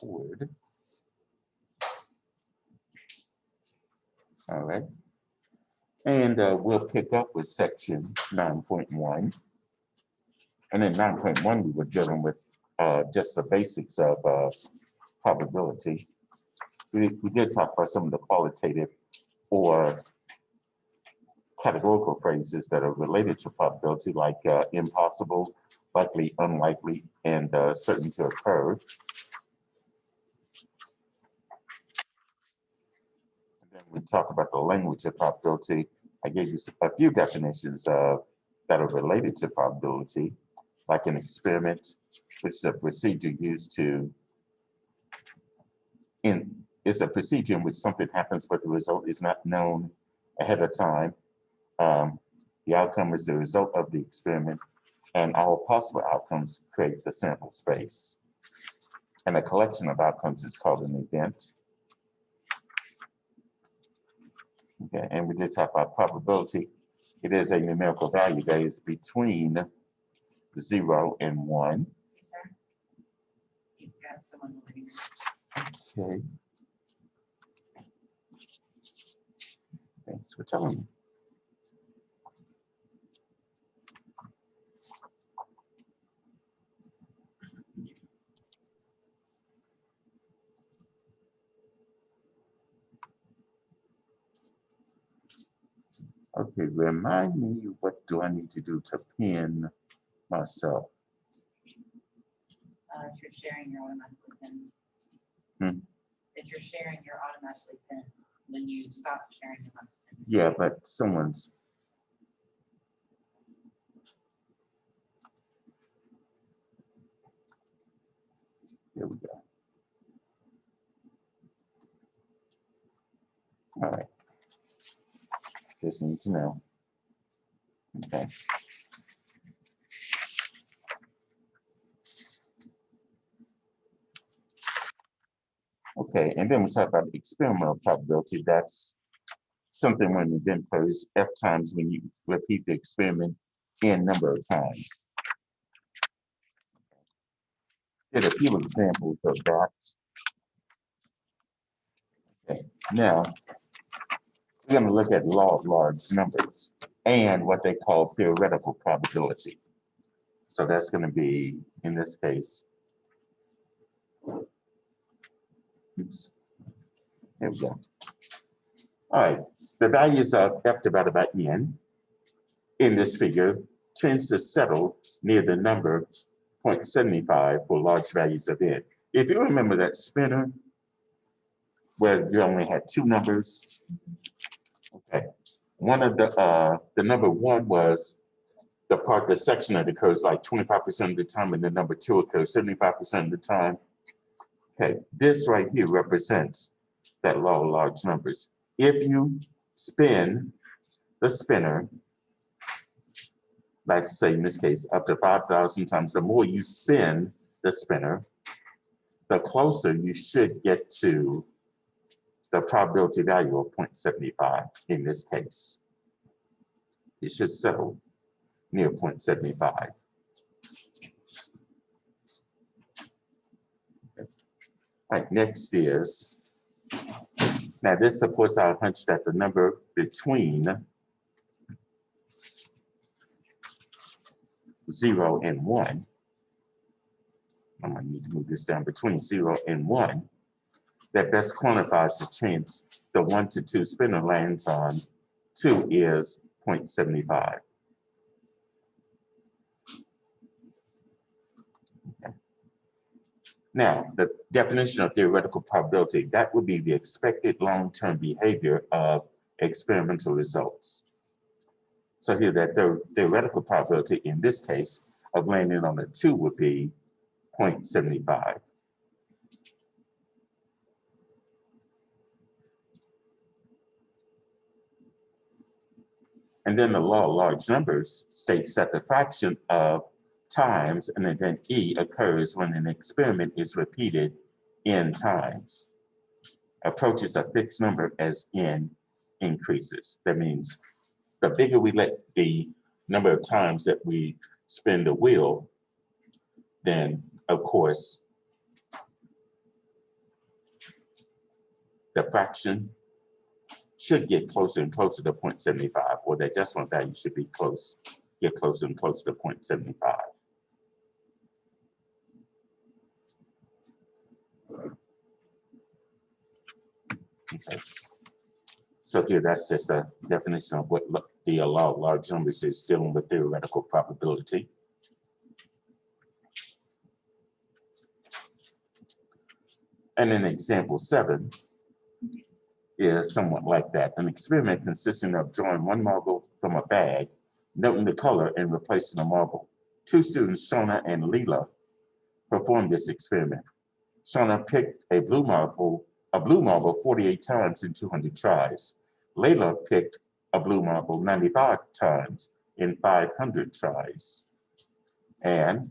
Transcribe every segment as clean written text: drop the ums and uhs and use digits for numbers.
record. All right. And we'll pick up with section 9.1. And in 9.1, we were dealing with just the basics of probability. We did talk about some of the qualitative or categorical phrases that are related to probability, like impossible, likely, unlikely, and certain to occur. And then we talk about the language of probability. I gave you a few definitions that are related to probability, like an experiment, which is a procedure used to, it's a procedure in which something happens, but the result is not known ahead of time. The outcome is the result of the experiment, and all possible outcomes create the sample space. And a collection of outcomes is called an event. Okay, and we did talk about probability. It is a numerical value that is between 0 and 1. Okay. Thanks for telling me. Okay, remind me, what do I need to do to pin myself? If you're sharing, you're automatically pinned. If you're sharing, you're automatically pinned. When you stop sharing, you're not pinned. Yeah, but someone's. There we go. All right. Just need to know. Okay. Okay, and then we talk about experimental probability. That's something when the event occurs F times when you repeat the experiment n number of times. Here's a few examples of that. Okay, now we're going to look at law of large numbers and what they call theoretical probability. So that's going to be, in this case, oops, there we go. All right, the values of F divided by N in this figure tends to settle near the number 0.75 for large values of N. If you remember that spinner where you only had two numbers, okay, one of the number 1 was the section that occurs like 25% of the time, and the number 2 occurs 75% of the time. Okay, this right here represents that law of large numbers. If you spin the spinner, let's say in this case, up to 5,000 times, the more you spin the spinner, the closer you should get to the probability value of 0.75 in this case. It should settle near 0.75. All right, next is, now this supports our hunch that the number between 0 and 1, I'm gonna need to move this down, between 0 and 1, that best quantifies the chance the 1 to 2 spinner lands on 2 is 0.75. Okay. Now, the definition of theoretical probability, that would be the expected long-term behavior of experimental results. So here, that theoretical probability in this case of landing on a 2 would be 0.75. And then the law of large numbers states that the fraction of times an event E occurs when an experiment is repeated n times, approaches a fixed number as n increases. That means the bigger we let the number of times that we spin the wheel, then of course the fraction should get closer and closer to 0.75, or that decimal value should be get closer and closer to 0.75. Okay. So here, that's just a definition of what the law of large numbers is dealing with theoretical probability. And in example 7 is somewhat like that. An experiment consisting of drawing one marble from a bag, noting the color, and replacing the marble. Two students, Shona and Leela, performed this experiment. Shona picked a blue marble 48 times in 200 tries. Leila picked a blue marble 95 times in 500 tries. And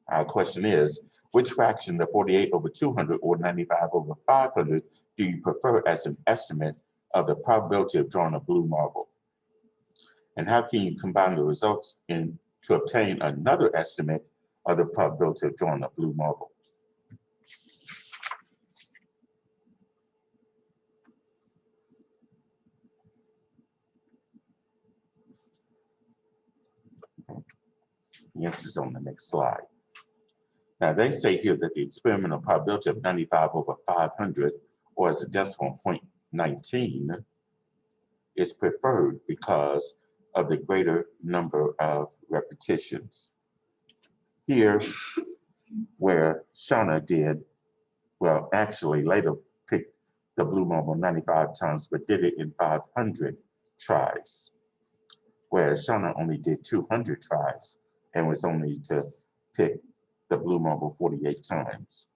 our question is, which fraction, the 48 over 200 or 95 over 500, do you prefer as an estimate of the probability of drawing a blue marble? And how can you combine the results to obtain another estimate of the probability of drawing a blue marble? The answer is on the next slide. Now they say here that the experimental probability of 95 over 500, or as a decimal 0.19, is preferred because of the greater number of repetitions. Here, where Shauna did, well, actually later picked the blue marble 95 times, but did it in 500 tries, whereas Shauna only did 200 tries and was only to pick the blue marble 48 times.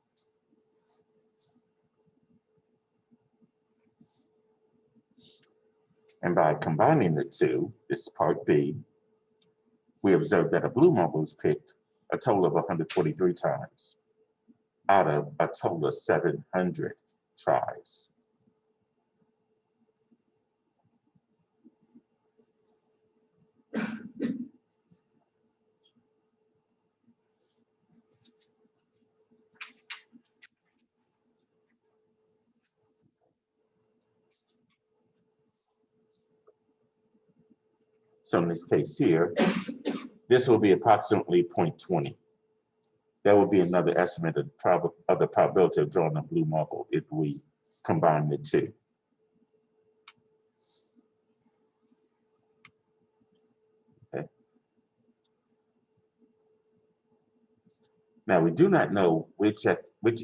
And by combining the two, this is part B, we observed that a blue marble is picked a total of 143 times out of a total of 700 tries. So in this case here, this will be approximately 0.20. That would be another estimate of the probability of drawing a blue marble if we combine the two. Okay. Now we do not know which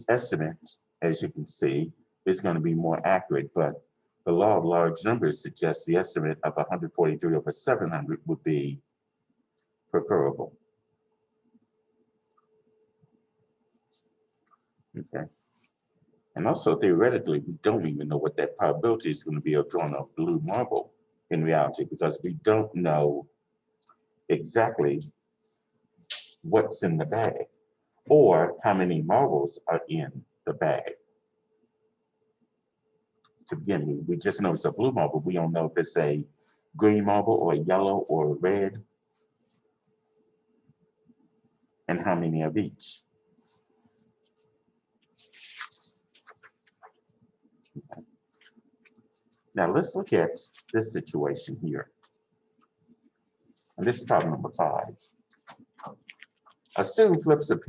estimate, as you can see, is going to be more accurate, but the law of large numbers suggests the estimate of 143 over 700 would be preferable. Okay. And also theoretically, we don't even know what that probability is going to be of drawing a blue marble in reality, because we don't know exactly what's in the bag or how many marbles are in the bag. To begin with, we just know it's a blue marble. We don't know if it's a green marble or a yellow or a red, and how many of each. Okay. Now let's look at this situation here. And this is problem number 5. A student flips a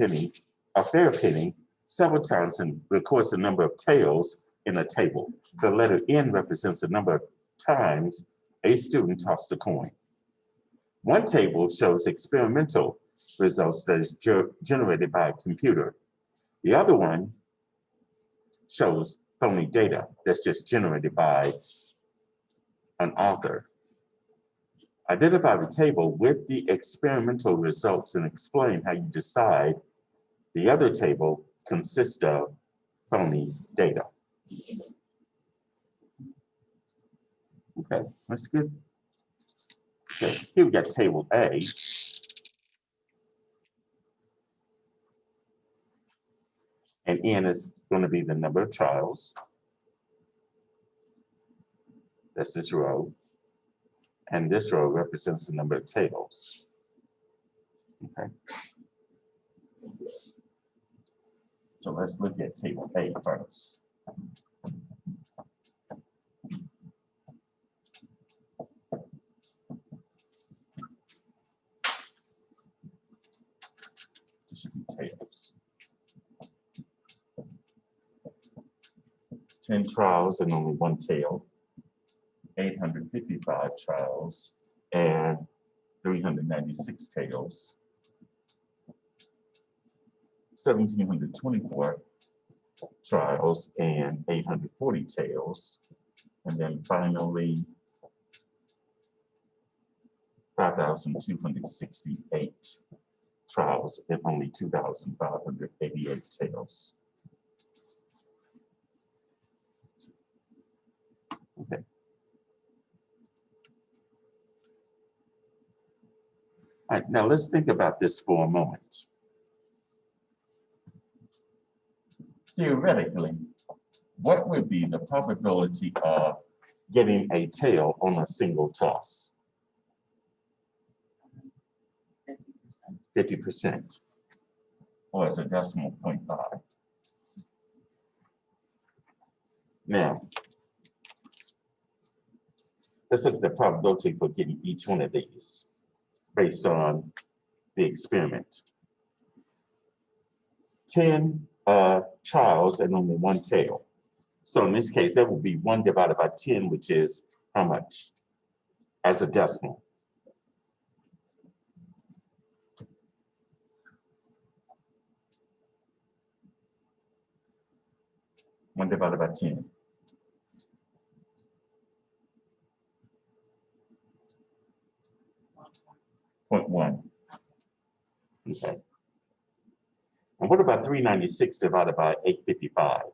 fair penny, several times and records the number of tails in a table. The letter N represents the number of times a student tossed a coin. One table shows experimental results that is generated by a computer. The other one shows phony data that's just generated by an author. Identify the table with the experimental results and explain how you decide the other table consists of phony data. Okay, that's good. Okay, here we got table A. And N is going to be the number of trials. That's this row. And this row represents the number of tails. Okay. So let's look at table A first. tails. 10 trials and only 1 tail. 855 trials and 396 tails. 1,724 trials and 840 tails. And then finally, 5,268 trials and only 2,588 tails. Okay. All right, now let's think about this for a moment. Theoretically, what would be the probability of getting a tail on a single toss? 50%, or as a decimal 0.5. Now, let's look at the probability for getting each one of these based on the experiment. 10 trials and only 1 tail. So in this case, that would be 1 divided by 10, which is how much? As a decimal. One divided by 10. Point 1. Okay. And what about 396 divided by 855?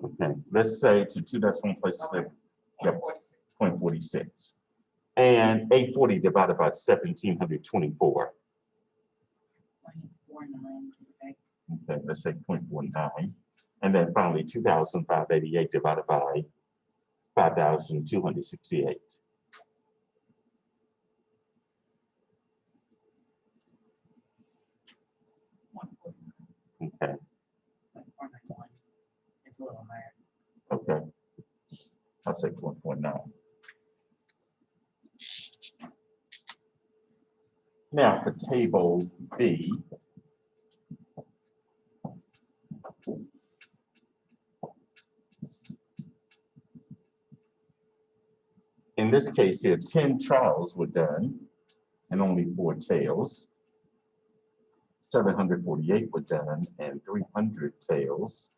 Okay, let's say to 2 decimal places, yep, 0.46. And 840 divided by 1,724. Okay, let's say 0.49. And then finally 2,588 divided by 5,268. Okay. It's a little higher. Okay. I'll say 1.9. Now for table B, in this case here, 10 trials were done and only 4 tails. 748 were done and 300 tails.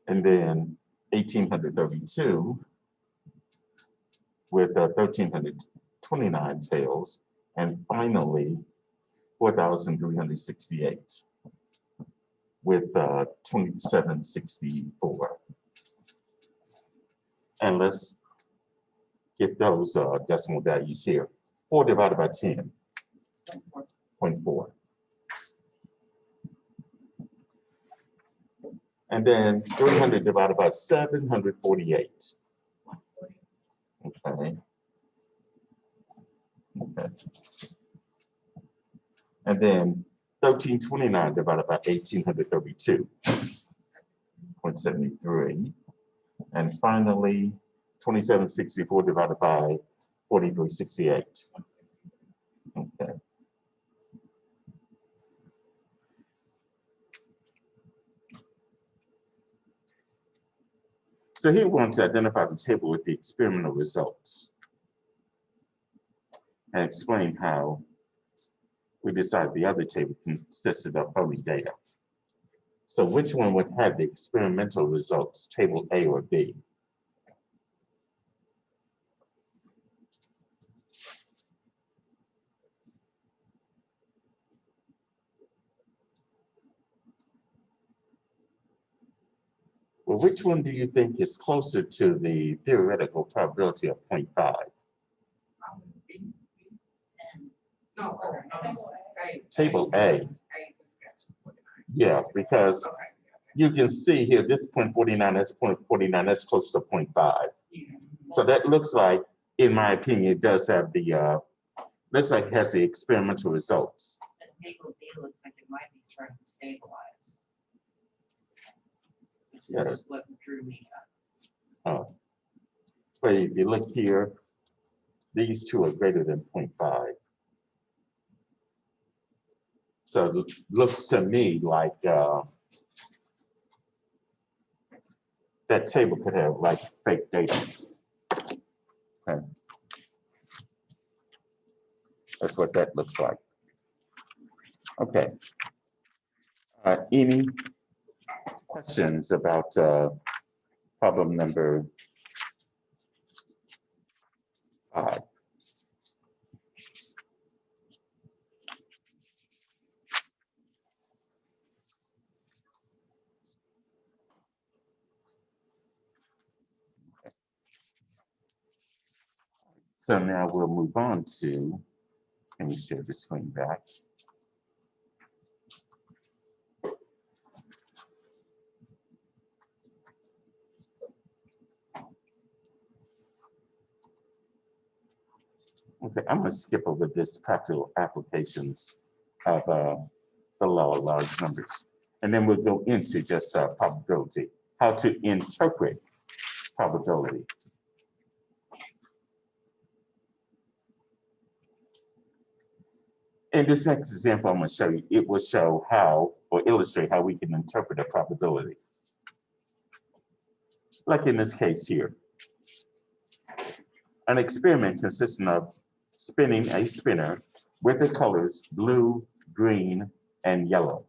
And then 1,832 with 1,329 tails. And finally, 4,368 with 2,764. And let's get those decimal values here. 4 divided by 10, 0.4. And then 300 divided by 748. Okay. Okay. And then 1,329 divided by 1,832, 0.73. And finally, 2,764 divided by 4,368. Okay. So here we want to identify the table with the experimental results and explain how we decide the other table consisted of only data. So which one would have the experimental results, table A or B? Well, which one do you think is closer to the theoretical probability of 0.5? Table A. Yeah, because you can see here, this 0.49, that's 0.49, that's close to 0.5. So that looks like, in my opinion, it does have the, looks like it has the experimental results. And table B looks like it might be starting to stabilize. Which Yeah. is what drew me up. Oh. But if you look here, these two are greater than 0.5. So it looks to me like that table could have like fake data. Okay. That's what that looks like. Okay. Any questions about problem number 5? So now we'll move on to, let me share the screen back. Okay, I'm gonna skip over this practical applications of the law of large numbers. And then we'll go into just probability, how to interpret probability. In this next example, I'm going to show you, it will show how, or illustrate how we can interpret a probability. Like in this case here. An experiment consisting of spinning a spinner with the colors blue, green, and yellow.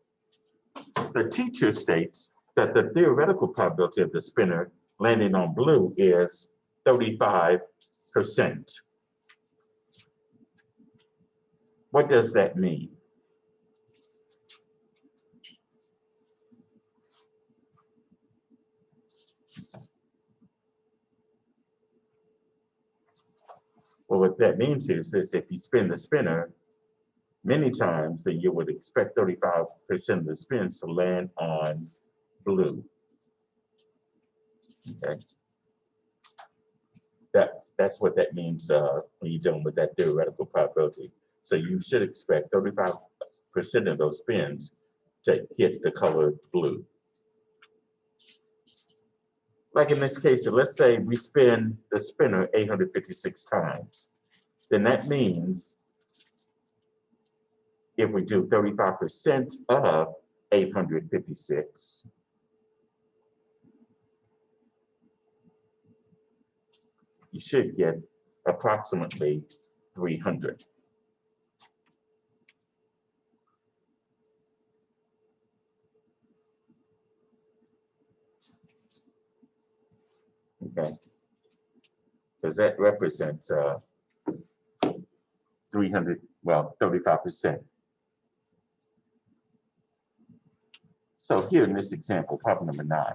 The teacher states that the theoretical probability of the spinner landing on blue is 35%. What does that mean? Well, what that means is this: if you spin the spinner many times, then you would expect 35% of the spins to land on blue. Okay. That's what that means when you're dealing with that theoretical probability. So you should expect 35% of those spins to hit the color blue. Like in this case, so let's say we spin the spinner 856 times. Then that means if we do 35% of 856, you should get approximately 300. Okay, because that represents 300, well, 35%. So here in this example, problem number 9.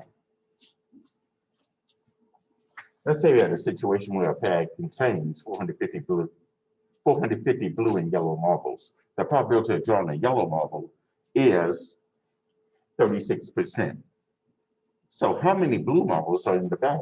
Let's say we had a situation where a bag contains 450 blue and yellow marbles. The probability of drawing a yellow marble is 36%. So how many blue marbles are in the bag?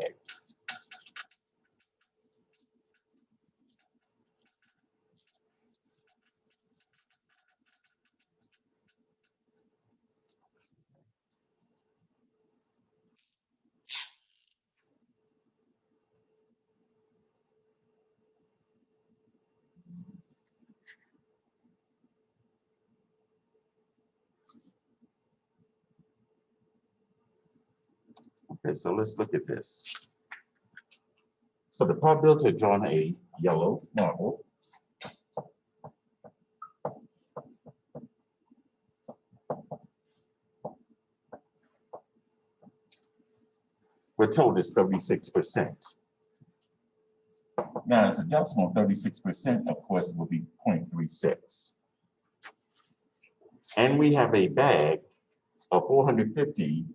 Okay, so let's look at this. So the probability of drawing a yellow marble we're told is 36%. Now, as a decimal, 36%, of course, will be 0.36. And we have a bag of 450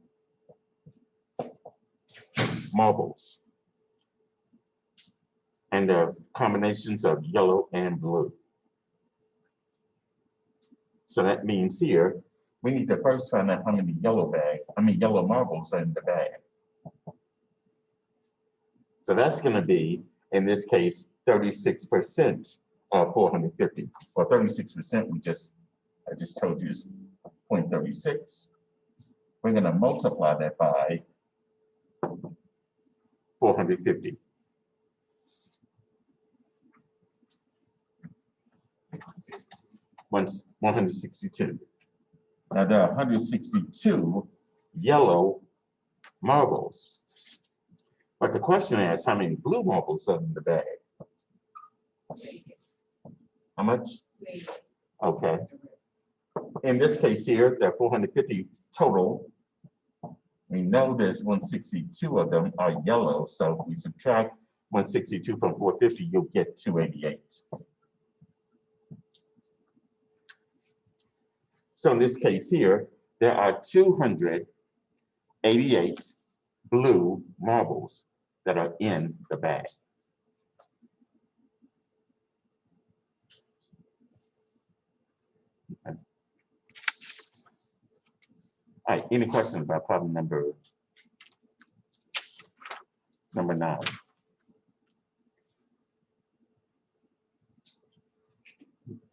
marbles. And the combinations of yellow and blue. So that means here, we need to first find out how many yellow marbles are in the bag. So that's going to be, in this case, 36% of 450, or 36%. I just told you is 0.36. We're going to multiply that by 450. 162. Now there are 162 yellow marbles. But the question is, how many blue marbles are in the bag? How much? Okay. In this case here, there are 450 total. We know there's 162 of them are yellow, so if we subtract 162 from 450, you'll get 288. So in this case here, there are 288 blue marbles that are in the bag. Okay. All right, any questions about problem number 9?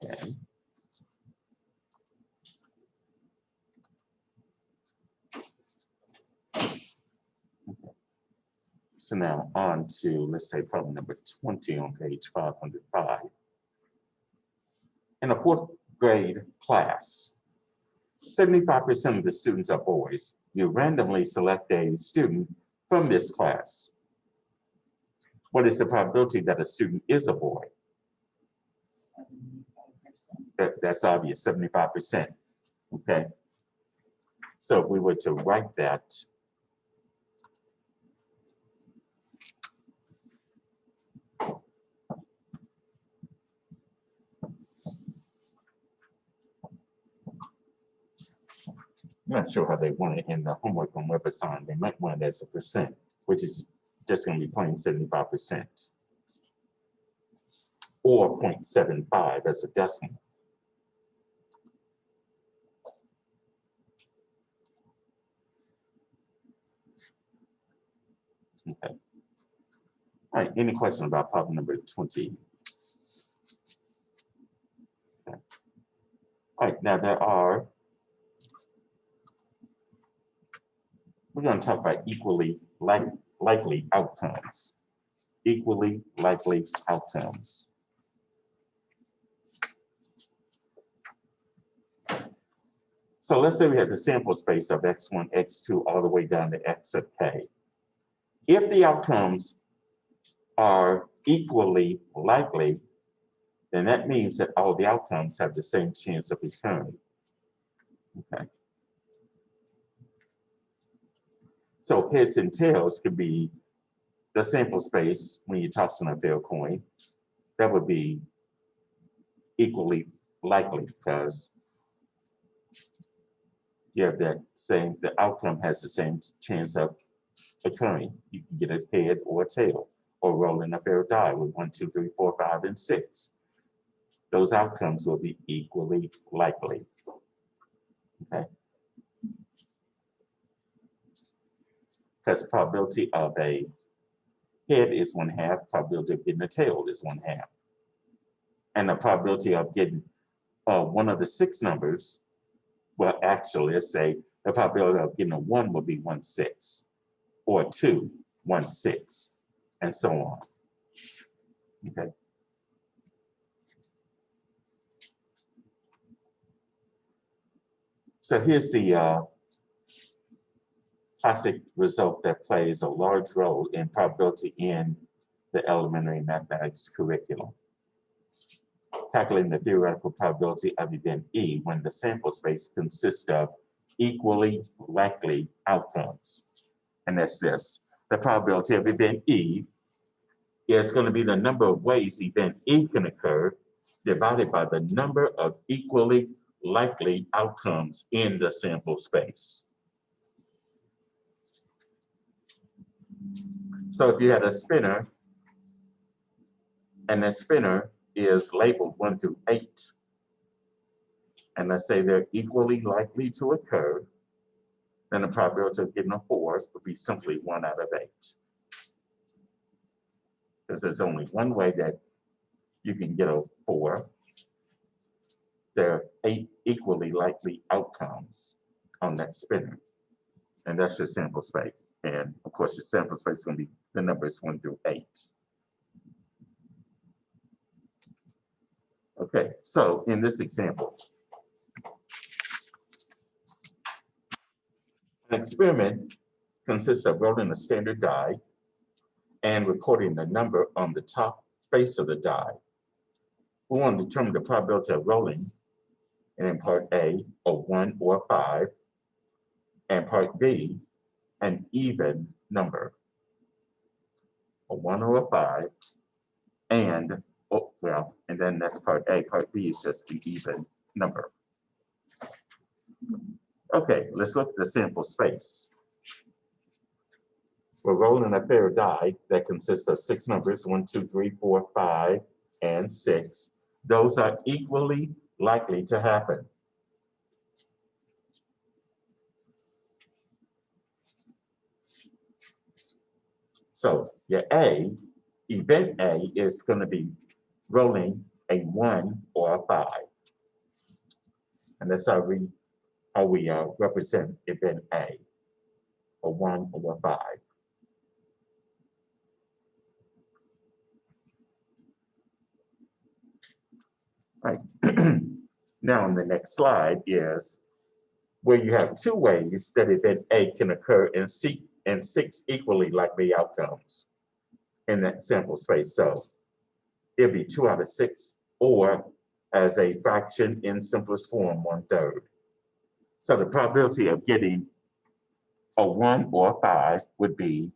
Okay. So now on to, let's say, problem number 20 on page 505. In a 4th grade class, 75% of the students are boys. You randomly select a student from this class. What is the probability that a student is a boy? That's obvious, 75%. Okay. So if we were to write that, I'm not sure how they want it in the homework on WebAssign. They might want it as a percent, which is just going to be plain 75%. Or 0.75 as a decimal. Okay. All right, any question about problem number 20? Okay. All right, now we're going to talk about equally likely outcomes. Equally likely outcomes. So let's say we have the sample space of x1, x2, all the way down to x of k. If the outcomes are equally likely, then that means that all the outcomes have the same chance of occurring. Okay. So heads and tails could be the sample space when you're tossing a fair coin. That would be equally likely because you have that same, the outcome has the same chance of occurring. You can get a head or a tail, or rolling a pair of die with 1, 2, 3, 4, 5, and 6. Those outcomes will be equally likely. Okay. Because the probability of a head is 1/2, probability of getting a tail is 1/2. And the probability of getting one of the 6 numbers, well, actually, let's say the probability of getting a 1 would be 1/6, or 2, 1/6, and so on. Okay. So here's the classic result that plays a large role in probability in the elementary mathematics curriculum. Calculating the theoretical probability of event E when the sample space consists of equally likely outcomes. And that's this. The probability of event E is going to be the number of ways event E can occur divided by the number of equally likely outcomes in the sample space. So if you had a spinner, and that spinner is labeled 1 through 8, and let's say they're equally likely to occur, then the probability of getting a 4 would be simply 1 out of 8. Because there's only one way that you can get a 4. There are 8 equally likely outcomes on that spinner. And that's your sample space. And of course, your sample space is going to be the numbers 1 through 8. Okay, so in this example, an experiment consists of rolling a standard die and recording the number on the top face of the die. We want to determine the probability of rolling, and in part A, a 1 or a 5, and part B, an even number, a 1 or a 5, and, oh, well, and then that's part A. Part B is just the even number. Okay, let's look at the sample space. We're rolling a pair of die that consists of 6 numbers, 1, 2, 3, 4, 5, and 6. Those are equally likely to happen. So your A, event A, is going to be rolling a 1 or a 5. And that's how we represent event A, a 1 or a 5. Right. Now, on the next slide is where you have 2 ways that event A can occur in 6 equally likely outcomes in that sample space. So it'd be 2 out of 6, or as a fraction in simplest form, 1/3. So the probability of getting a 1 or a 5 would be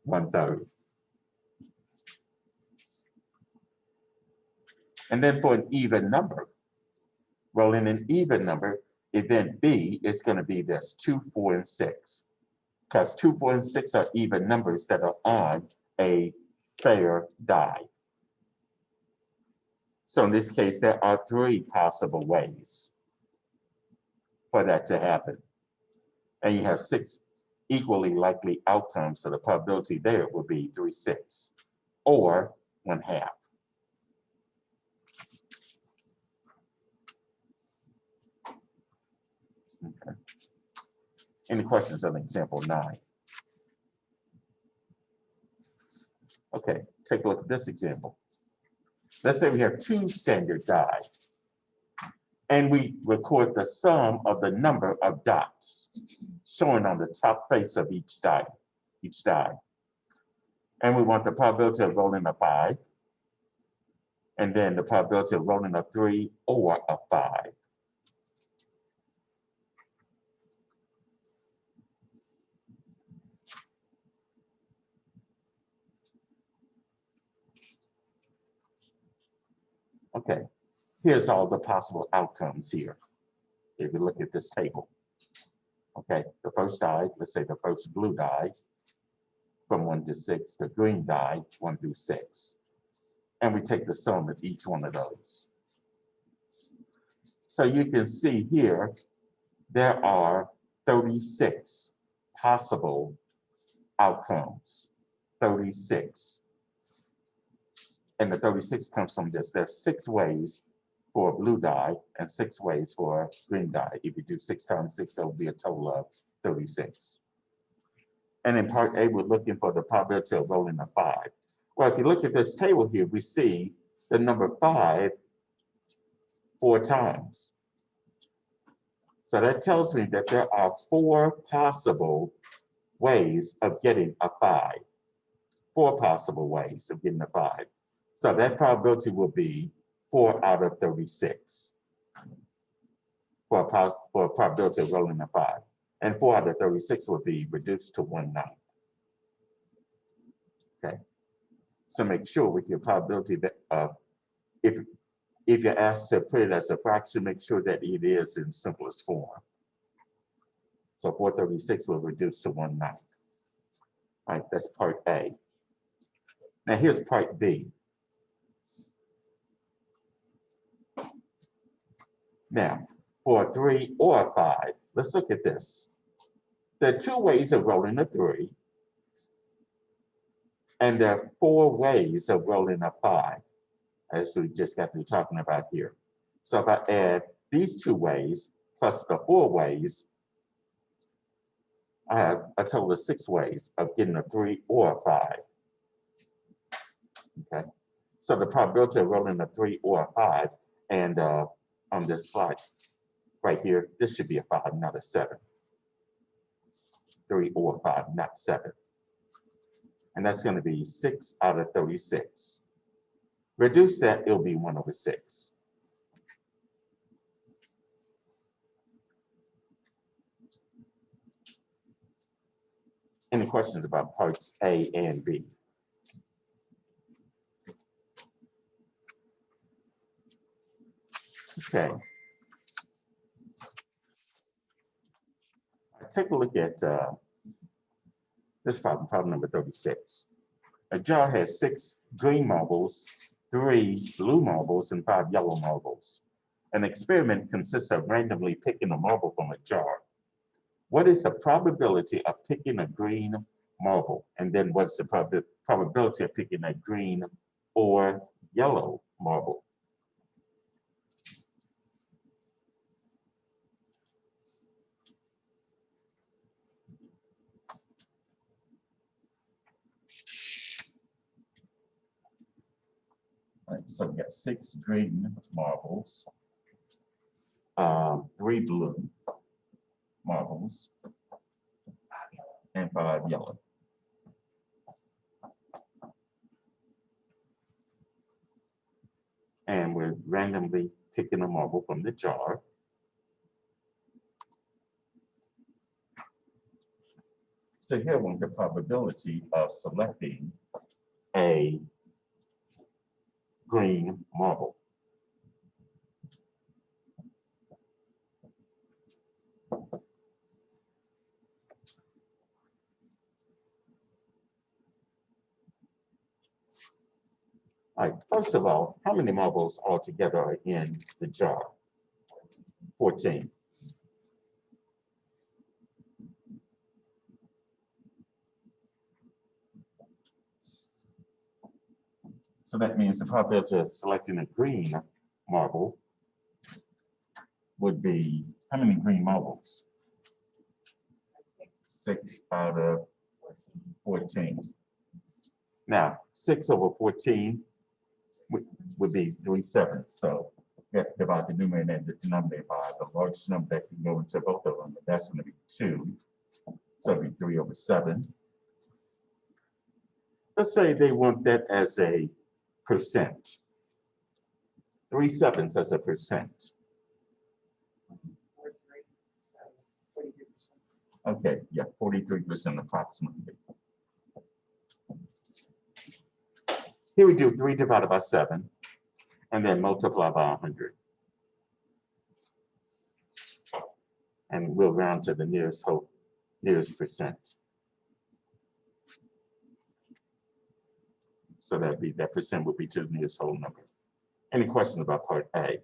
1/3. And then for an even number, rolling an even number, event B is going to be this 2, 4, and 6. Because 2, 4, and 6 are even numbers that are on a fair die. So in this case, there are 3 possible ways for that to happen. And you have 6 equally likely outcomes, so the probability there would be 3/6, or 1/2. Okay. Any questions on example 9? Okay, take a look at this example. Let's say we have 2 standard die, and we record the sum of the number of dots shown on the top face of each die. And we want the probability of rolling a 5, and then the probability of rolling a 3 or a 5. Okay, here's all the possible outcomes here. If you look at this table. Okay, the first die, let's say the first blue die, from 1 to 6, the green die, 1 through 6. And we take the sum of each one of those. So you can see here, there are 36 possible outcomes, 36. And the 36 comes from this. There's 6 ways for a blue die and 6 ways for a green die. If you do 6 times 6, that will be a total of 36. And in part A, we're looking for the probability of rolling a 5. Well, if you look at this table here, we see the number 5 4 times. So that tells me that there are 4 possible ways of getting a 5. 4 possible ways of getting a 5. So that probability will be 4 out of 36 for a probability of rolling a 5. And 4 out of 36 will be reduced to 1/9. Okay. So make sure with your probability that if you're asked to put it as a fraction, make sure that it is in simplest form. So 4/36 will reduce to 1/9. All right, that's part A. Now here's part B. Now, for a 3 or a 5, let's look at this. There are 2 ways of rolling a 3, and there are 4 ways of rolling a 5, as we just got through talking about here. So if I add these 2 ways plus the 4 ways, I have a total of 6 ways of getting a 3 or a 5. Okay, so the probability of rolling a 3 or a 5, And on this slide right here, this should be a 5, not a 7. 3 or 5, not 7. And that's going to be 6 out of 36. Reduce that, it'll be 1/6. Any questions about parts A and B? Okay. Take a look at this problem number 36. A jar has 6 green marbles, 3 blue marbles, and 5 yellow marbles. An experiment consists of randomly picking a marble from a jar. What is the probability of picking a green marble? And then what's the probability of picking a green or yellow marble? All right, so we got 6 green marbles, 3 blue marbles, and 5 yellow. And we're randomly picking a marble from the jar. So here we want the probability of selecting a green marble. All right, first of all, how many marbles altogether are in the jar? 14. So that means the probability of selecting a green marble would be, how many green marbles? 6 out of 14. Now, 6 over 14 would be 3/7. So you have to divide the numerator and the denominator by the largest number that can go into both of them. That's going to be 2. So it'd be 3/7. Let's say they want that as a percent. 3/7 as a percent. 43, so 43%. Okay, yeah, 43% approximately. Here we do 3 divided by 7, and then multiply by 100. And we'll round to the nearest percent. So that percent would be to the nearest whole number. Any questions about part A?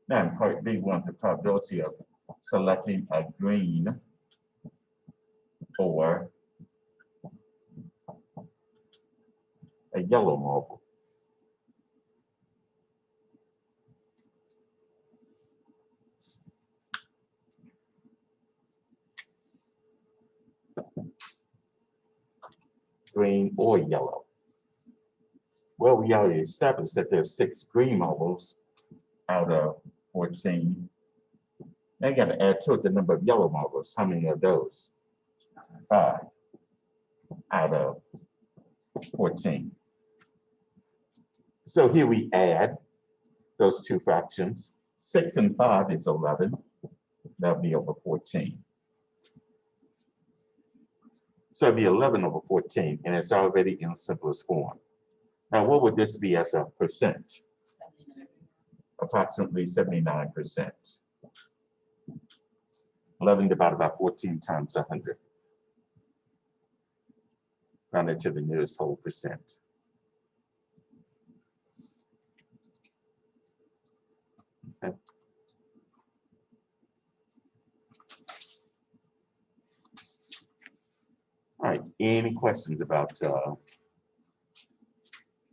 Now in part B, we want the probability of selecting a green or a yellow marble. Green or yellow. Well, we already established that there's 6 green marbles out of 14. Now you got to add to it the number of yellow marbles. How many of those? 5 out of 14. So here we add those two fractions. 6 and 5 is 11. That'll be over 14. So it'd be 11 over 14, and it's already in simplest form. Now, what would this be as a percent? 79. Approximately 79%. 11 divided by 14 times 100. Rounded to the nearest whole percent. Okay. All right, any questions about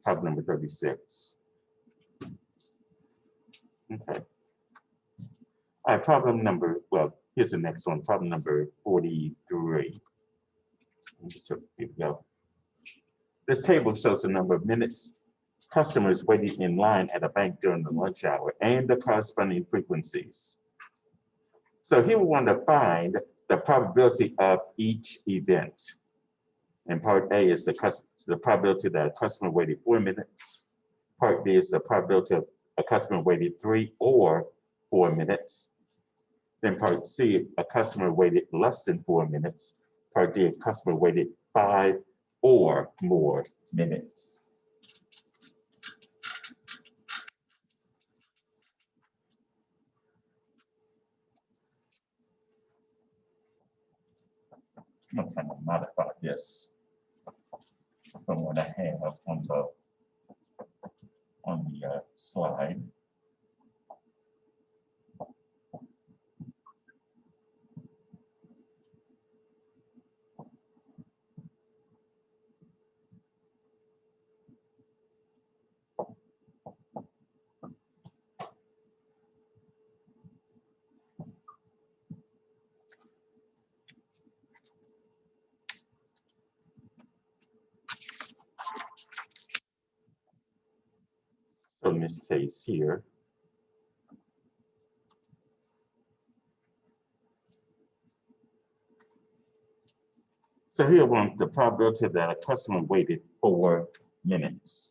problem number 36? Okay. All right, problem number, well, here's the next one, problem number 43. Here we go. This table shows the number of minutes customers waiting in line at a bank during the lunch hour and the corresponding frequencies. So here we want to find the probability of each event. And part A is the probability that a customer waited 4 minutes. Part B is the probability of a customer waited 3 or 4 minutes. Then part C, a customer waited less than 4 minutes. Part D, a customer waited 5 or more minutes. I'm gonna kind of modify this from what I have on the slide. So in this case here, so here we want the probability that a customer waited 4 minutes.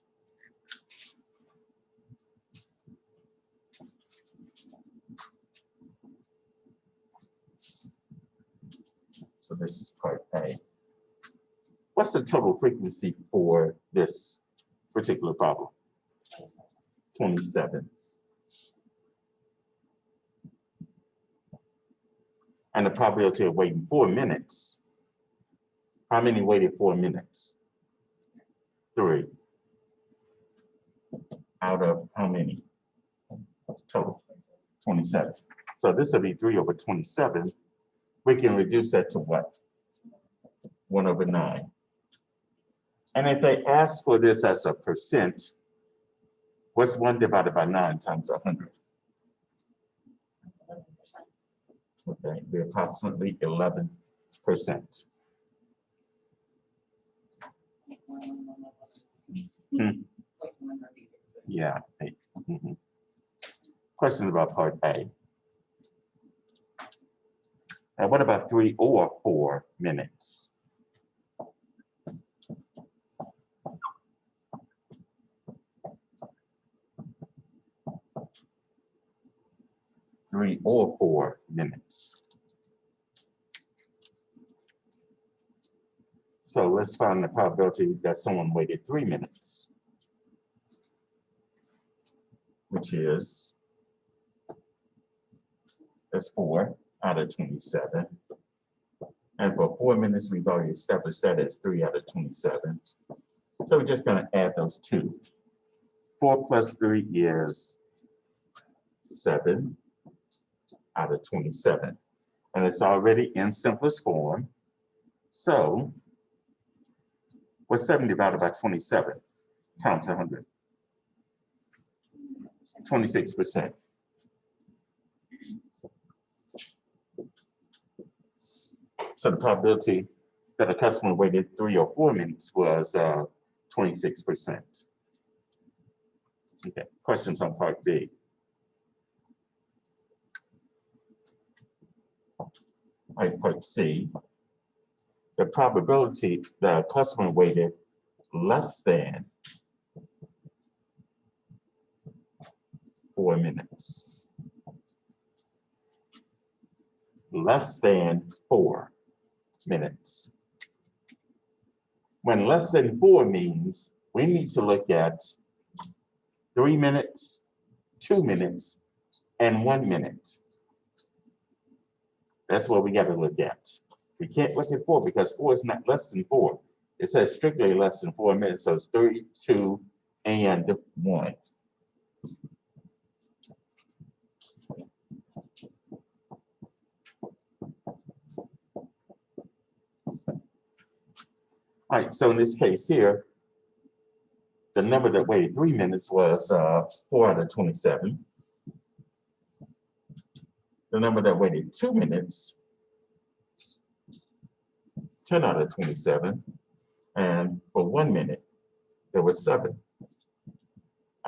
So this is part A. What's the total frequency for this particular problem? 27. And the probability of waiting 4 minutes. How many waited 4 minutes? 3. Out of how many? Total. 27. So this will be 3 over 27. We can reduce that to what? 1 over 9. And if they ask for this as a percent, what's 1 divided by 9 times 100? Okay, we're approximately 11%. Yeah. Question about part A. Now, what about 3 or 4 minutes? Three or 4 minutes. So let's find the probability that someone waited 3 minutes, which is, that's 4 out of 27. And for 4 minutes, we've already established that as 3 out of 27. So we're just gonna add those two. 4 plus 3 is 7 out of 27. And it's already in simplest form. So what's 7 divided by 27 times 100? 26%. So the probability that a customer waited 3 or 4 minutes was 26%. Okay, questions on part B? All right, part C. The probability that a customer waited less than 4 minutes. Less than 4 minutes. When less than 4 means we need to look at 3 minutes, 2 minutes, and 1 minute. That's what we got to look at. We can't look at 4 because 4 is not less than 4. It says strictly less than 4 minutes, so it's 3, 2, and 1. All right, so in this case here, the number that waited 3 minutes was 4 out of 27. The number that waited 2 minutes, 10 out of 27. And for 1 minute, there was 7.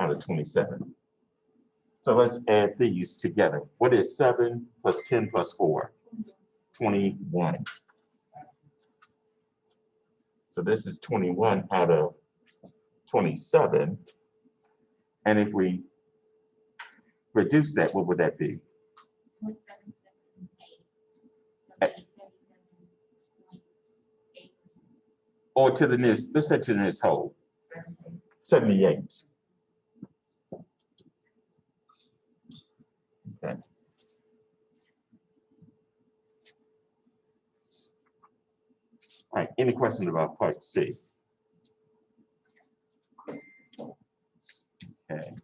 out of 27. So let's add these together. What is 7 plus 10 plus 4? 21. So this is 21 out of 27. And if we reduce that, what would that be? 0.778. So that's 77.8%. Or to the nearest, let's say to the nearest whole, 78. Okay. All right, any questions about part C? Okay.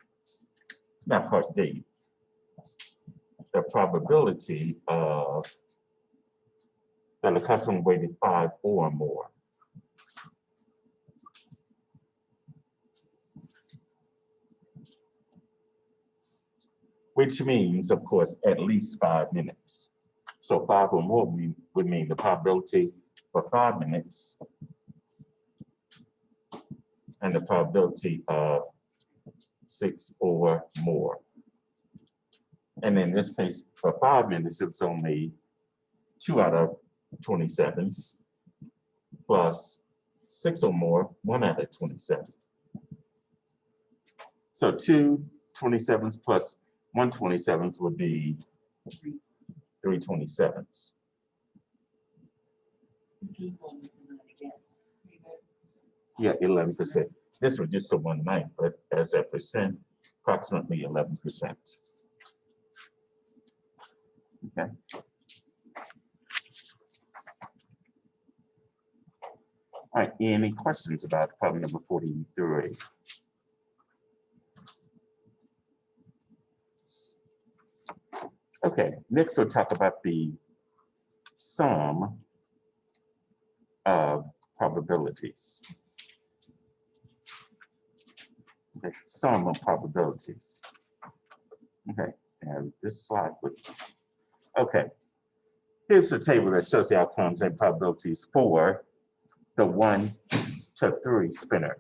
Now part D. The probability of that a customer waited 5 or more. Which means, of course, at least 5 minutes. So 5 or more would mean the probability for 5 minutes and the probability of 6 or more. And in this case, for 5 minutes, it's only 2 out of 27 plus 6 or more, 1 out of 27. So 2 27s plus 1 27s would be 3 27s. Yeah, 11%. This was just a 1/9, but as a percent, approximately 11%. Okay. All right, any questions about problem number 43? Okay, next we'll talk about the sum of probabilities. Okay, sum of probabilities. Okay, and this slide would, okay. Here's the table that shows the outcomes and probabilities for the 1 to 3 spinner.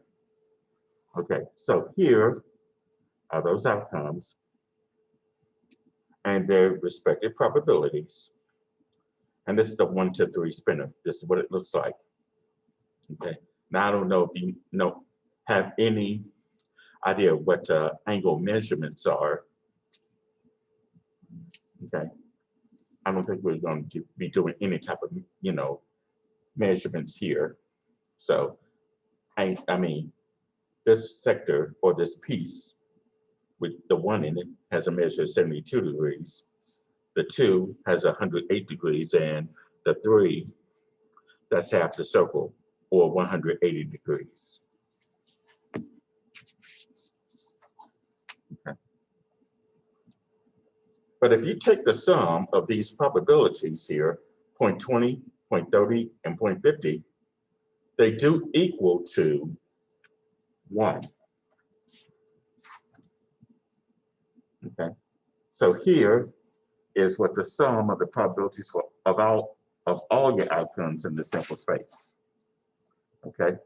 Okay, so here are those outcomes and their respective probabilities. And this is the 1 to 3 spinner. This is what it looks like. Okay, now I don't know if you have any idea what angle measurements are. Okay, I don't think we're going to be doing any type of, measurements here. So, I mean, this sector or this piece with the 1 in it has a measure of 72 degrees. The 2 has 108 degrees, and the 3, that's half the circle, or 180 degrees. Okay. But if you take the sum of these probabilities here, 0.20, 0.30, and 0.50, they do equal to 1. Okay, so here is what the sum of the probabilities for of all your outcomes in the sample space. Okay,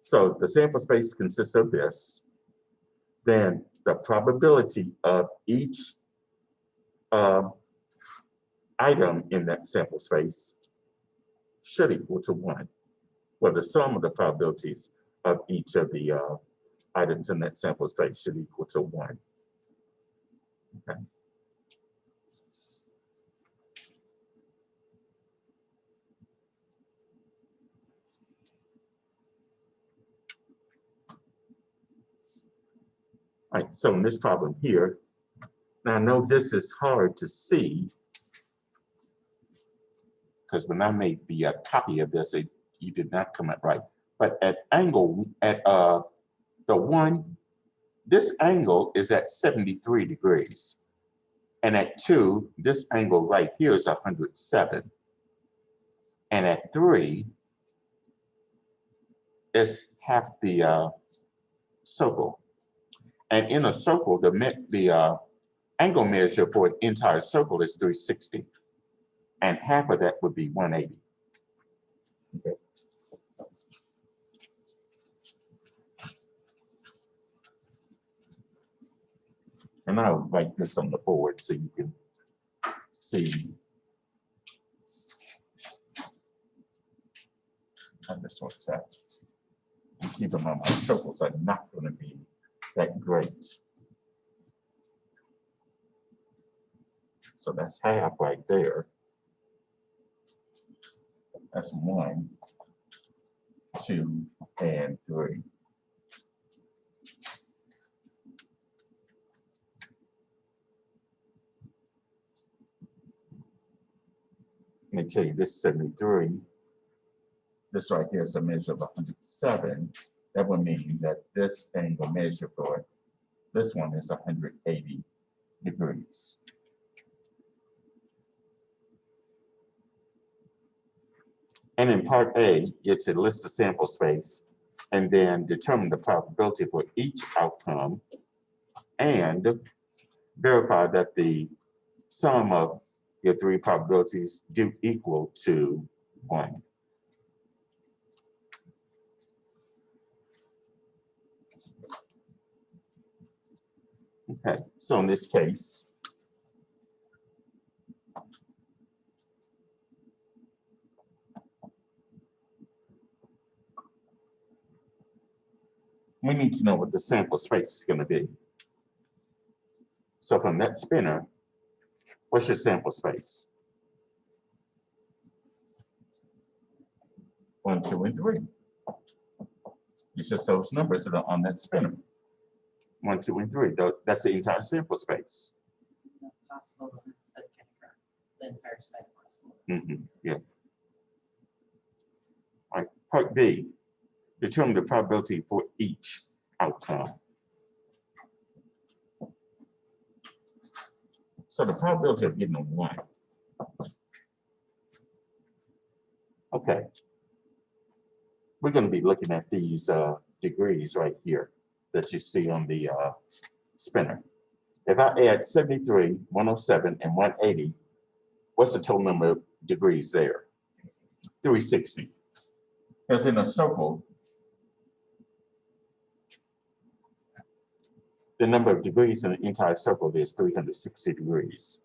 so the sample space consists of this. Then the probability of each item in that sample space should equal to 1. Well, the sum of the probabilities of each of the items in that sample space should equal to 1. Okay. All right, so in this problem here, now I know this is hard to see because when I made the copy of this, you did not come out right. But at the 1, this angle is at 73 degrees. And at 2, this angle right here is 107. And at 3, it's half the circle. And in a circle, the angle measure for an entire circle is 360. And half of that would be 180. Okay. And I'll write this on the board so you can see. How this works out. And keep in mind, my circles are not going to be that great. So that's half right there. That's 1, 2, and 3. Let me tell you, this 73, this right here is a measure of 107. That would mean that this angle measure for this one is 180 degrees. And in part A, you're to list the sample space and then determine the probability for each outcome and verify that the sum of your 3 probabilities do equal to 1. Okay, so in this case, we need to know what the sample space is going to be. So from that spinner, what's your sample space? 1, 2, and 3. It's just those numbers that are on that spinner. 1, 2, and 3. That's the entire sample space. Possible that can occur, the entire set possible. Yeah. All right, part B, determine the probability for each outcome. So the probability of getting a 1. Okay. We're going to be looking at these degrees right here that you see on the spinner. If I add 73, 107, and 180, what's the total number of degrees there? 360. Because in a circle, the number of degrees in the entire circle is 360 degrees.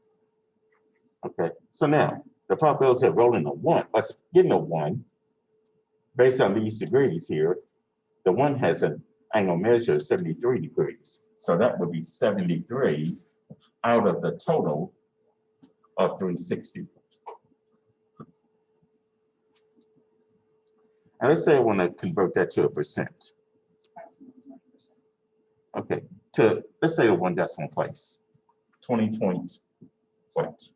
Okay, so now the probability of rolling a 1, us getting a 1, based on these degrees here, the 1 has an angle measure of 73 degrees. So that would be 73 out of the total of 360. And let's say I want to convert that to a percent. Okay, to let's say the 1 decimal place, 20 point what?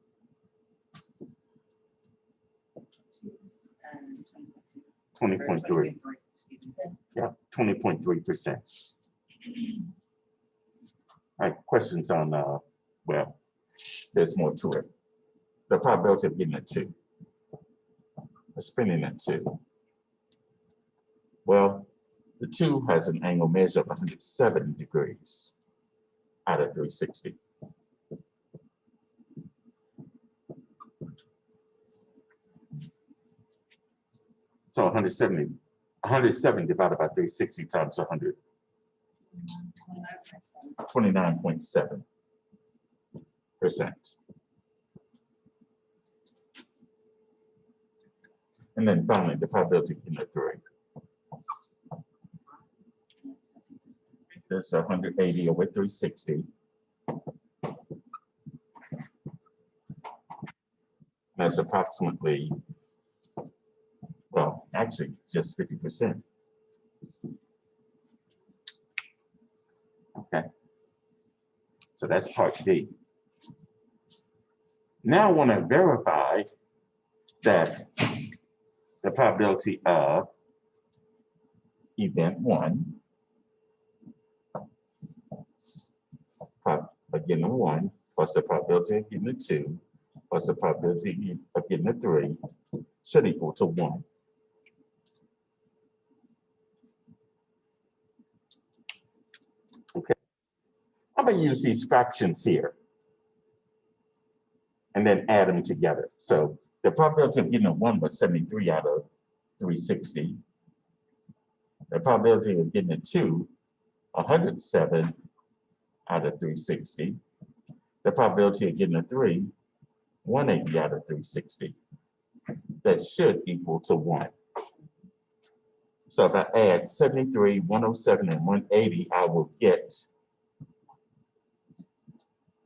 20.3. Yeah, 20.3%. All right, questions on, well, there's more to it. The probability of getting a 2, or spinning a 2. Well, the 2 has an angle measure of 107 degrees out of 360. So 107 divided by 360 times 100. 29.7%. And then finally, the probability of getting a 3. There's 180 over 360. That's approximately, well, actually just 50%. Okay. So that's part B. Now I want to verify that the probability of event 1, getting a 1, plus the probability of getting a 2, plus the probability of getting a 3 should equal to 1. Okay. I'm going to use these fractions here and then add them together. So the probability of getting a 1 was 73 out of 360. The probability of getting a 2, 107 out of 360. The probability of getting a 3, 180 out of 360. That should equal to 1. So if I add 73, 107, and 180, I will get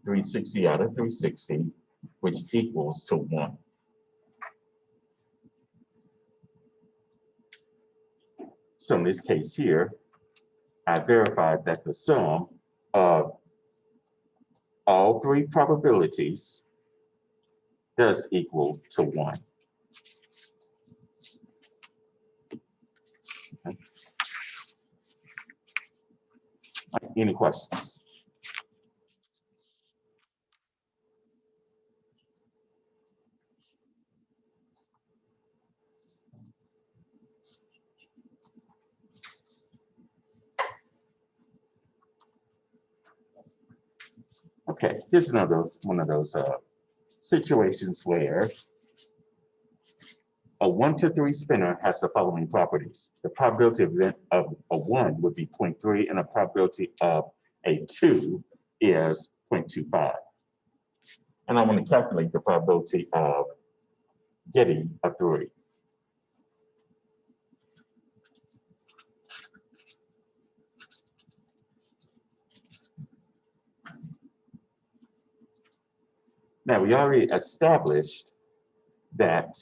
360 out of 360, which equals to 1. So in this case here, I verified that the sum of all three probabilities does equal to 1. Okay. Any questions? Okay, here's one of those situations where a 1 to 3 spinner has the following properties. The probability of event of a 1 would be 0.3, and the probability of a 2 is 0.25. And I want to calculate the probability of getting a 3. Now, we already established that,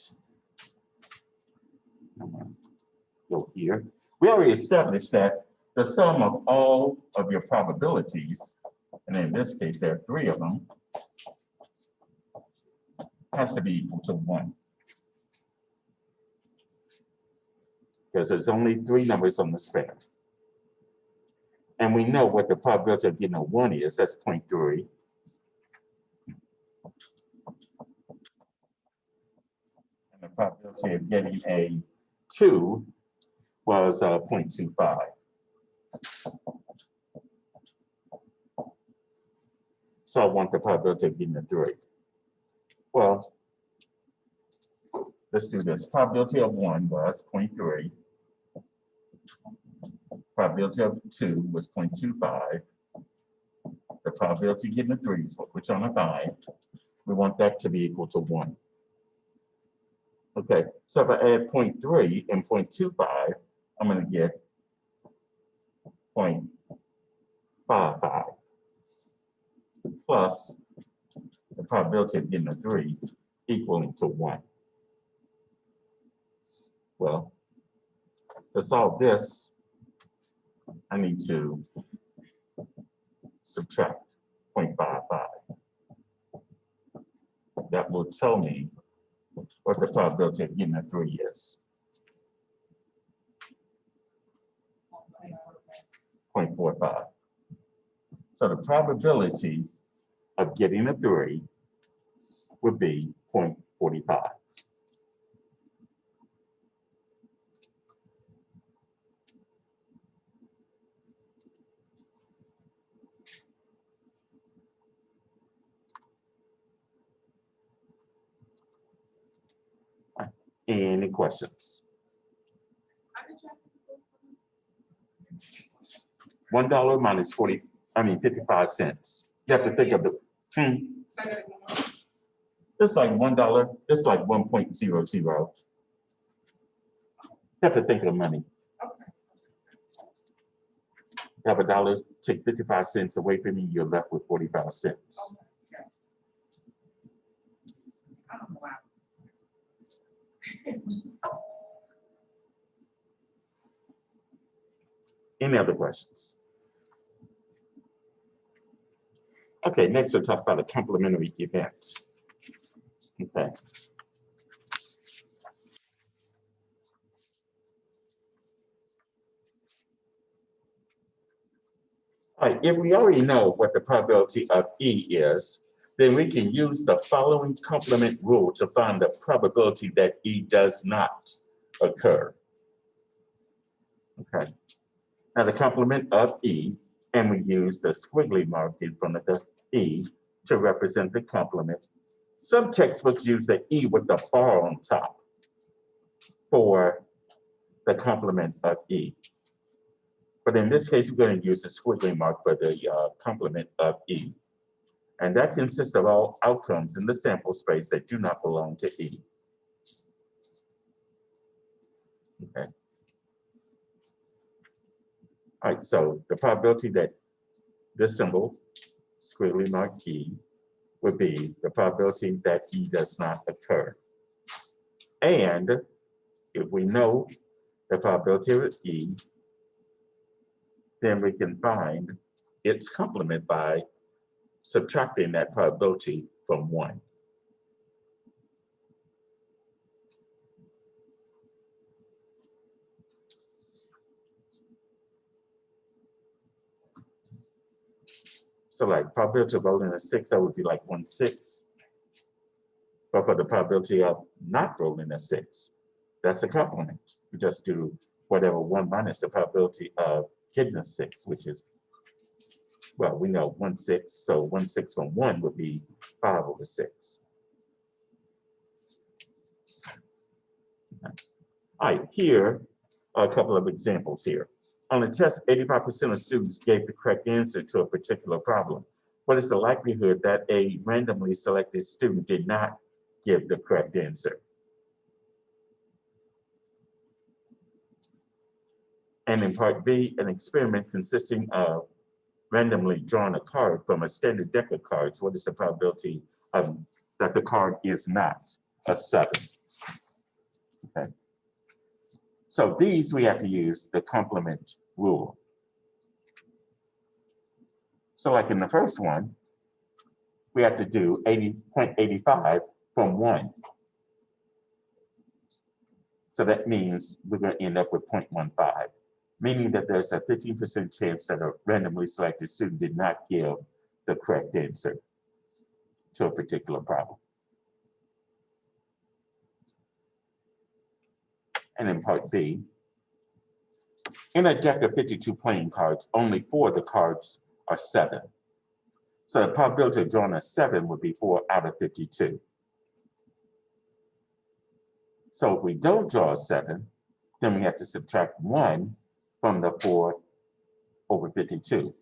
go here. We already established that the sum of all of your probabilities, and in this case, there are 3 of them, has to be equal to 1. Because there's only 3 numbers on the spinner. And we know what the probability of getting a 1 is, that's 0.3. And the probability of getting a 2 was 0.25. So I want the probability of getting a 3. Well, let's do this. Probability of 1 was 0.3. Probability of 2 was 0.25. The probability of getting a 3 is which on a 5. We want that to be equal to 1. Okay, so if I add 0.3 and 0.25, I'm going to get 0.55 plus the probability of getting a 3 equaling to 1. Well, to solve this, I need to subtract 0.55. That will tell me what the probability of getting a 3 is. 0.45. So the probability of getting a 3 would be 0.45. Any questions? $1 minus 55 cents. You have to think of the, it's like $1, it's like 1.00. You have to think of money. You have $1, take 55 cents away from you, you're left with 45 cents. Any other questions? Okay, next we'll talk about a complementary event. Okay. All right, if we already know what the probability of E is, then we can use the following complement rule to find the probability that E does not occur. Okay. Now the complement of E, and we use the squiggly mark in front of the E to represent the complement. Some textbooks use the E with the bar on top for the complement of E. But in this case, we're going to use the squiggly mark for the complement of E. And that consists of all outcomes in the sample space that do not belong to E. Okay. All right, so the probability that this symbol, squiggly mark E, would be the probability that E does not occur. And if we know the probability of E, then we can find its complement by subtracting that probability from 1. So like probability of rolling a 6, that would be like 1/6. But for the probability of not rolling a 6, that's the complement. You just do whatever 1 minus the probability of getting a 6, which is, well, we know 1/6, so 1/6 from 1 would be 5/6. All right, here are a couple of examples here. On the test, 85% of students gave the correct answer to a particular problem. What is the likelihood that a randomly selected student did not give the correct answer? And in part B, an experiment consisting of randomly drawing a card from a standard deck of cards, what is the probability that the card is not a 7? Okay. So these we have to use the complement rule. So like in the first one, we have to do 80.85 from 1. So that means we're going to end up with 0.15, meaning that there's a 15% chance that a randomly selected student did not give the correct answer to a particular problem. And in part B, in a deck of 52 playing cards, only 4 of the cards are 7. So the probability of drawing a 7 would be 4 out of 52. So if we don't draw a 7, then we have to subtract 1 from the 4/52.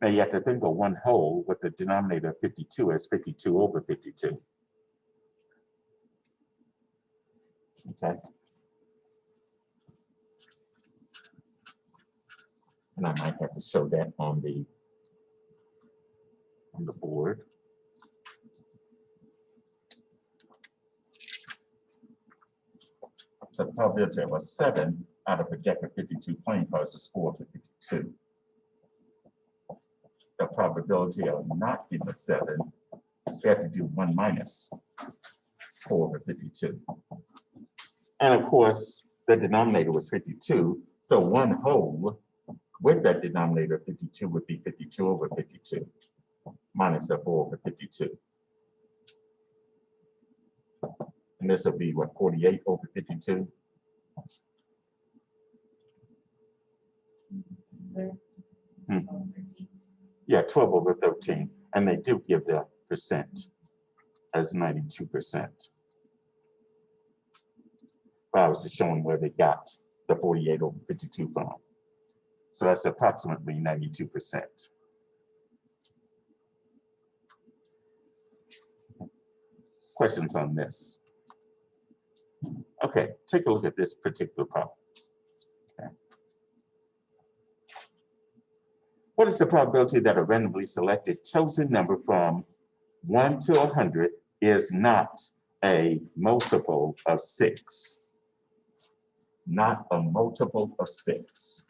Now you have to think of 1 whole with the denominator of 52 as 52/52. Okay. And I might have to show that on the board. So the probability of a 7 out of a deck of 52 playing cards is 4/52. The probability of not getting a 7, we have to do 1 minus 4/52. And of course, the denominator was 52, so 1 whole with that denominator of 52 would be 52/52 minus the 4/52. And this will be what, 48/52? Yeah, 12/13. And they do give the percent as 92%. But I was just showing where they got the 48/52 from. So that's approximately 92%. Questions on this? Okay, take a look at this particular problem. Okay. What is the probability that a randomly selected chosen number from 1 to 100 is not a multiple of 6? Not a multiple of 6.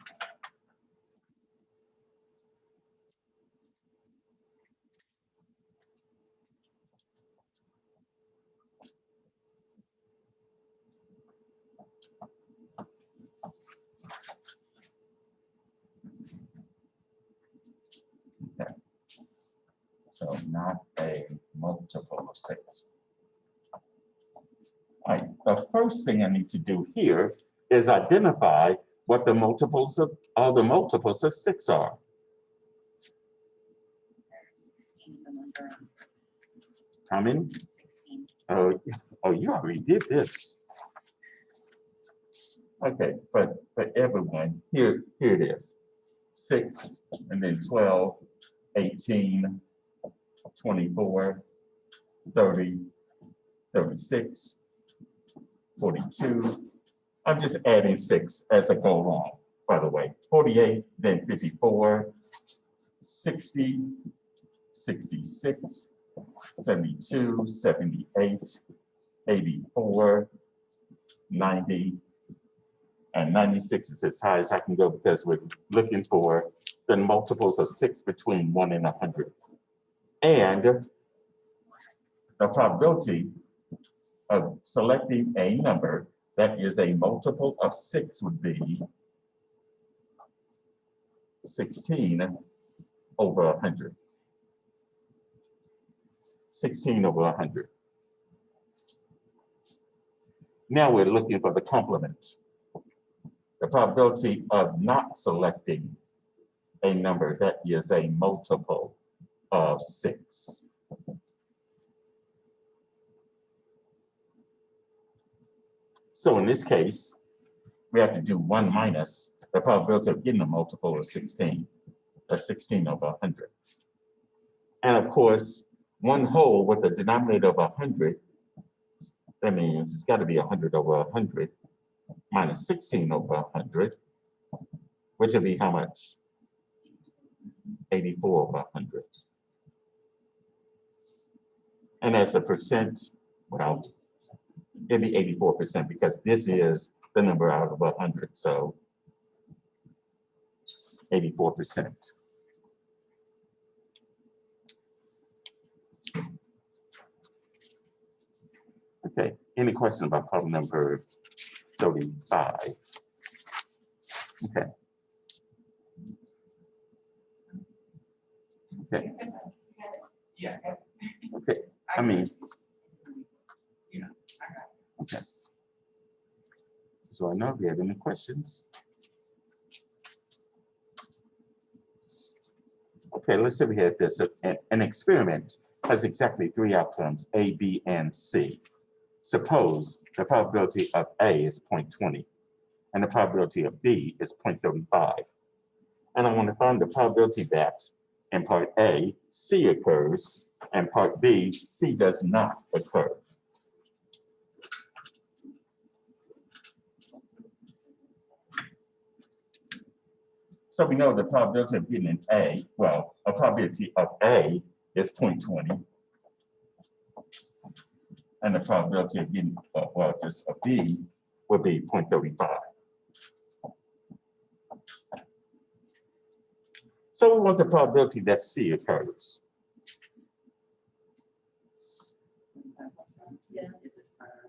Okay. So not a multiple of 6. All right, the first thing I need to do here is identify what the multiples of all the multiples of 6 are. 16 of them under How many? 16. Oh, you already did this. Okay, but for everyone, here it is. 6, and then 12, 18, 24, 30, 36, 42. I'm just adding 6 as I go along, by the way. 48, then 54, 60, 66, 72, 78, 84, 90, and 96 is as high as I can go because we're looking for the multiples of 6 between 1 and 100. And the probability of selecting a number that is a multiple of 6 would be 16 over 100. 16 over 100. Now we're looking for the complement. The probability of not selecting a number that is a multiple of 6. So in this case, we have to do 1 minus the probability of getting a multiple of 16. That's 16 over 100. And of course, 1 whole with a denominator of 100, that means it's got to be 100 over 100 minus 16 over 100, which would be how much? 84 over 100. And as a percent, well, it'd be 84% because this is the number out of 100, so 84%. Okay, any question about problem number 35? Okay. Okay. Yeah. Okay, I mean, You know, okay. So I know if you have any questions. Okay, let's say we had this. An experiment has exactly 3 outcomes, A, B, and C. Suppose the probability of A is 0.20 and the probability of B is 0.35. And I want to find the probability that in part A, C occurs, and part B, C does not occur. So we know the probability of getting an A, well, a probability of A is 0.20. And the probability of getting, well, just a B would be 0.35. So we want the probability that C occurs.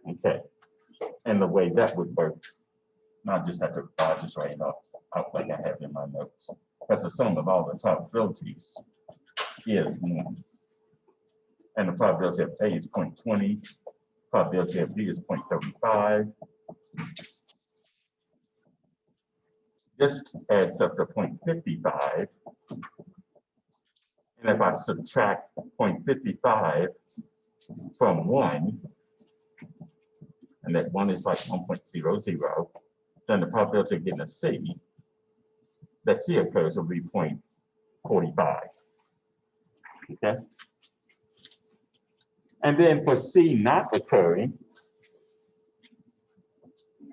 Okay, and the way that would work, I'll just have to, I'll just write it out like I have in my notes. Because the sum of all the probabilities is 1. And the probability of A is 0.20, probability of B is 0.35. This adds up to 0.55. And if I subtract 0.55 from 1, and that 1 is like 1.00, then the probability of getting a C, that C occurs will be 0.45. Okay? And then for C not occurring,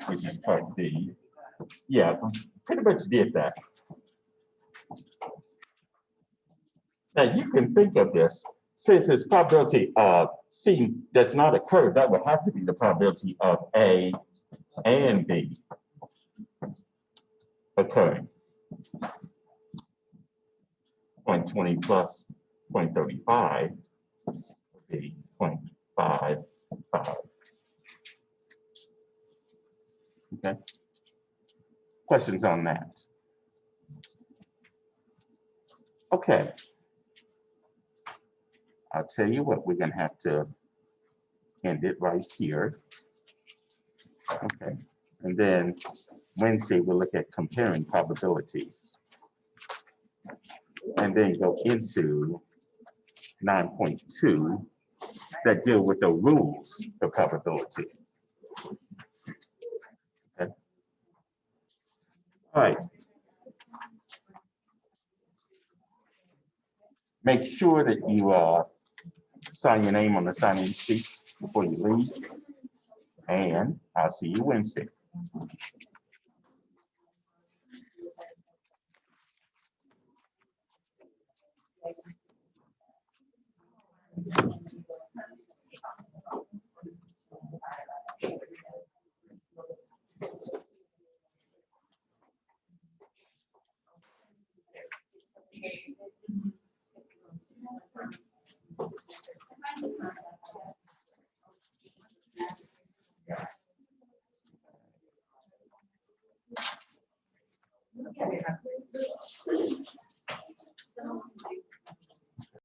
which is part B, yeah, pretty much did that. Now you can think of this, since its probability of C does not occur, that would have to be the probability of A and B occurring. 0.20 plus 0.35 would be 0.55. Okay. Questions on that? Okay. I'll tell you what, we're gonna have to end it right here. Okay. And then Wednesday, we'll look at comparing probabilities. And then go into 9.2 that deal with the rules of probability. Okay. All right. Make sure that you sign your name on the sign-in sheet before you leave. And I'll see you Wednesday.